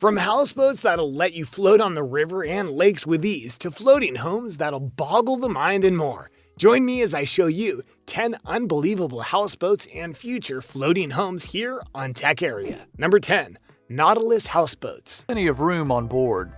From houseboats that'll let you float on the river and lakes with ease to floating homes that'll boggle the mind and more. Join me as I show you 10 unbelievable houseboats and future floating homes here on Tech Area. Number 10. Nautilus Houseboats. Plenty of room on board.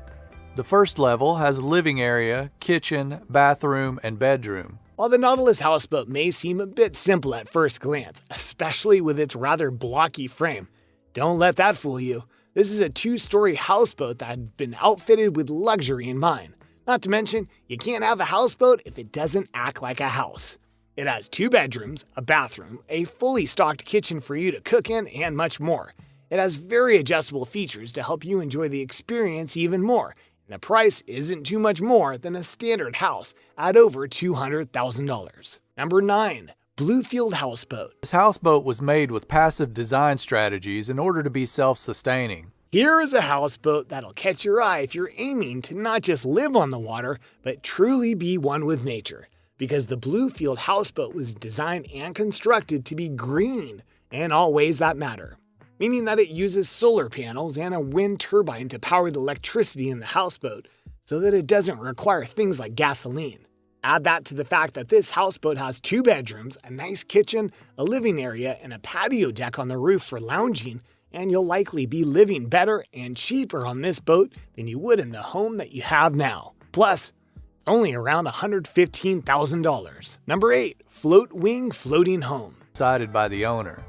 The first level has a living area, kitchen, bathroom, and bedroom. While the Nautilus houseboat may seem a bit simple at first glance, especially with its rather blocky frame, don't let that fool you. This is a 2-story houseboat that had been outfitted with luxury in mind. Not to mention, you can't have a houseboat if it doesn't act like a house. It has 2 bedrooms, a bathroom, a fully stocked kitchen for you to cook in, and much more. It has very adjustable features to help you enjoy the experience even more. And the price isn't too much more than a standard house at over $200,000. Number 9. Bluefield Houseboat. This houseboat was made with passive design strategies in order to be self-sustaining. Here is a houseboat that'll catch your eye if you're aiming to not just live on the water, but truly be one with nature. Because the Bluefield houseboat was designed and constructed to be green in all ways that matter. Meaning that it uses solar panels and a wind turbine to power the electricity in the houseboat so that it doesn't require things like gasoline. Add that to the fact that this houseboat has 2 bedrooms, a nice kitchen, a living area, and a patio deck on the roof for lounging, and you'll likely be living better and cheaper on this boat than you would in the home that you have now. Plus, it's only around $115,000. Number 8. Float Wing Floating Home. Decided by the owner.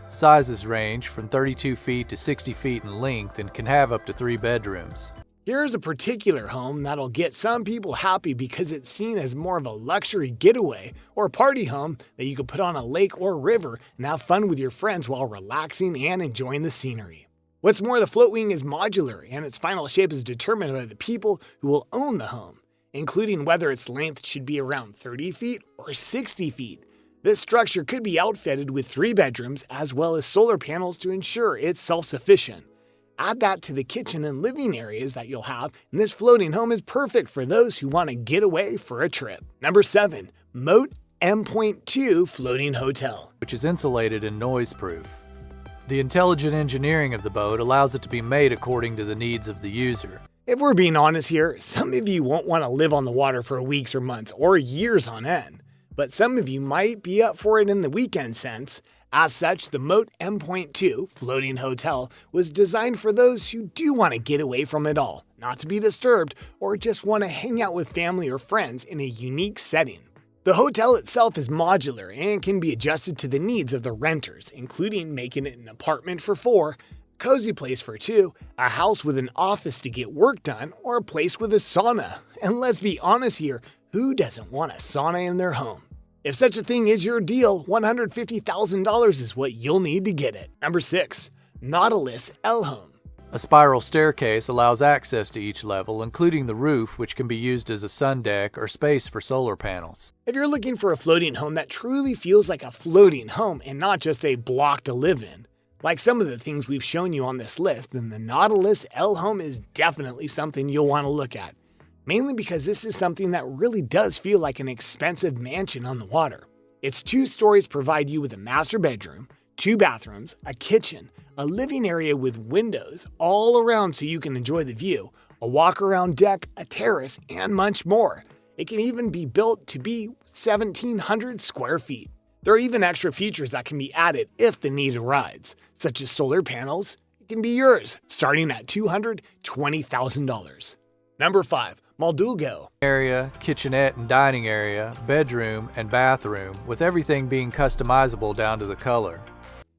Sizes range from 32 feet to 60 feet in length and can have up to 3 bedrooms. Here's a particular home that'll get some people happy because it's seen as more of a luxury getaway or a party home that you could put on a lake or river and have fun with your friends while relaxing and enjoying the scenery. What's more, the float wing is modular and its final shape is determined by the people who will own the home, including whether its length should be around 30 feet or 60 feet. This structure could be outfitted with 3 bedrooms as well as solar panels to ensure it's self-sufficient. Add that to the kitchen and living areas that you'll have, and this floating home is perfect for those who want to get away for a trip. Number 7. Moat M.2 Floating Hotel. Which is insulated and noise-proof. The intelligent engineering of the boat allows it to be made according to the needs of the user. If we're being honest here, some of you won't want to live on the water for weeks or months or years on end. But some of you might be up for it in the weekend sense. As such, the Moat M.2 Floating Hotel was designed for those who do want to get away from it all, not to be disturbed, or just want to hang out with family or friends in a unique setting. The hotel itself is modular and can be adjusted to the needs of the renters, including making it an apartment for 4, cozy place for 2, a house with an office to get work done, or a place with a sauna. And let's be honest here, who doesn't want a sauna in their home? If such a thing is your deal, $150,000 is what you'll need to get it. Number 6. Nautilus L-Home. A spiral staircase allows access to each level, including the roof, which can be used as a sun deck or space for solar panels. If you're looking for a floating home that truly feels like a floating home and not just a block to live in, like some of the things we've shown you on this list, then the Nautilus L-Home is definitely something you'll want to look at. Mainly because this is something that really does feel like an expensive mansion on the water. Its 2 stories provide you with a master bedroom, 2 bathrooms, a kitchen, a living area with windows all around so you can enjoy the view, a walk-around deck, a terrace, and much more. It can even be built to be 1,700 square feet. There are even extra features that can be added if the need arises, such as solar panels. It can be yours, starting at $220,000. Number 5. Moldugo. Area, kitchenette and dining area, bedroom and bathroom, with everything being customizable down to the color.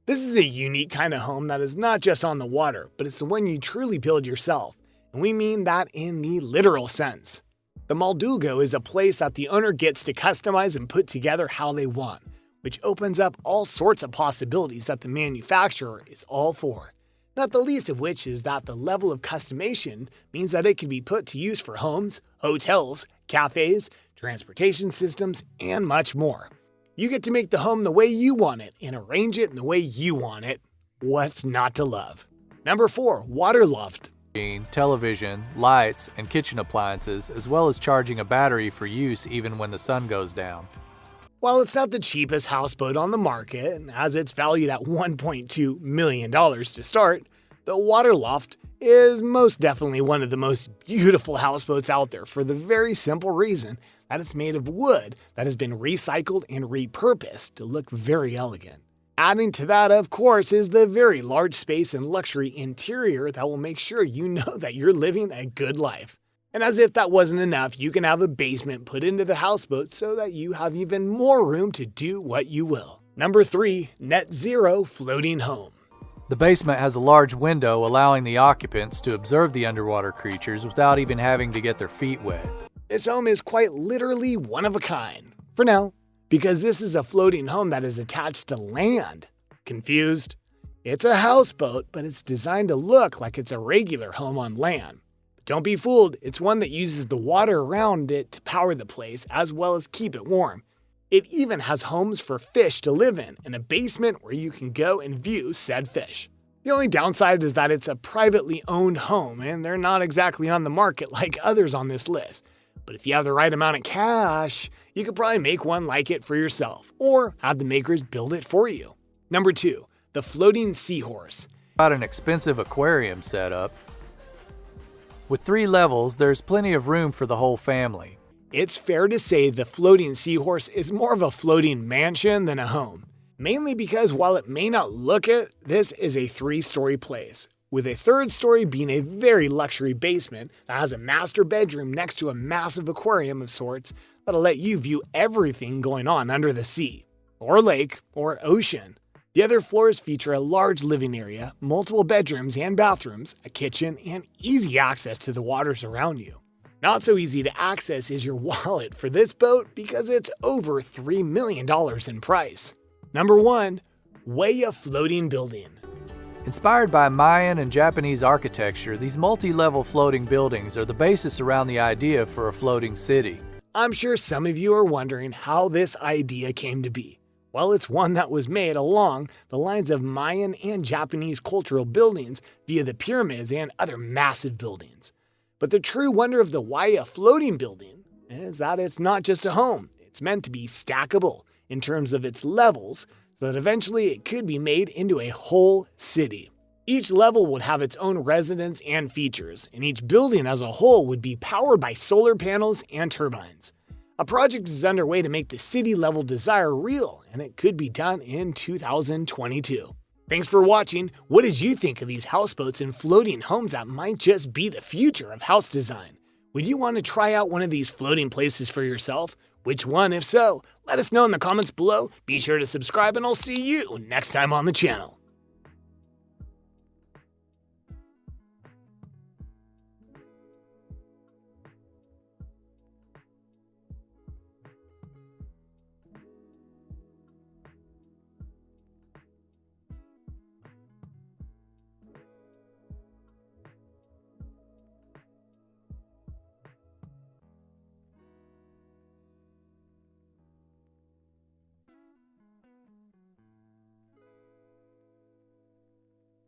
This is a unique kind of home that is not just on the water, but it's the one you truly build yourself. And we mean that in the literal sense. The Moldugo is a place that the owner gets to customize and put together how they want, which opens up all sorts of possibilities that the manufacturer is all for. Not the least of which is that the level of customization means that it can be put to use for homes, hotels, cafes, transportation systems, and much more. You get to make the home the way you want it and arrange it in the way you want it. What's not to love? Number 4. Water Loft. Television, lights, and kitchen appliances, as well as charging a battery for use even when the sun goes down. While it's not the cheapest houseboat on the market, as it's valued at $1.2 million to start, the Water Loft is most definitely one of the most beautiful houseboats out there for the very simple reason that it's made of wood that has been recycled and repurposed to look very elegant. Adding to that, of course, is the very large space and luxury interior that will make sure you know that you're living a good life. And as if that wasn't enough, you can have a basement put into the houseboat so that you have even more room to do what you will. Number 3, Net Zero Floating Home. The basement has a large window allowing the occupants to observe the underwater creatures without even having to get their feet wet. This home is quite literally one of a kind. For now, because this is a floating home that is attached to land. Confused? It's a houseboat, but it's designed to look like it's a regular home on land. But don't be fooled, it's one that uses the water around it to power the place as well as keep it warm. It even has homes for fish to live in and a basement where you can go and view said fish. The only downside is that it's a privately owned home and they're not exactly on the market like others on this list. But if you have the right amount of cash, you could probably make one like it for yourself or have the makers build it for you. Number 2, the Floating Seahorse. Got an expensive aquarium setup. With 3 levels, there's plenty of room for the whole family. It's fair to say the Floating Seahorse is more of a floating mansion than a home. Mainly because while it may not look it, this is a 3-story place, with a 3rd story being a very luxury basement that has a master bedroom next to a massive aquarium of sorts that'll let you view everything going on under the sea, or lake, or ocean. The other floors feature a large living area, multiple bedrooms and bathrooms, a kitchen, and easy access to the waters around you. Not so easy to access is your wallet for this boat because it's over $3 million in price. Number 1, Waya Floating Building. Inspired by Mayan and Japanese architecture, these multi-level floating buildings are the basis around the idea for a floating city. I'm sure some of you are wondering how this idea came to be. Well, it's one that was made along the lines of Mayan and Japanese cultural buildings via the pyramids and other massive buildings. But the true wonder of the Waya Floating Building is that it's not just a home. It's meant to be stackable in terms of its levels so that eventually it could be made into a whole city. Each level would have its own residence and features, and each building as a whole would be powered by solar panels and turbines. A project is underway to make the city-level desire real, and it could be done in 2022. Thanks for watching. What did you think of these houseboats and floating homes that might just be the future of house design? Would you want to try out one of these floating places for yourself? Which one, if so? Let us know in the comments below. Be sure to subscribe, and I'll see you next time on the channel.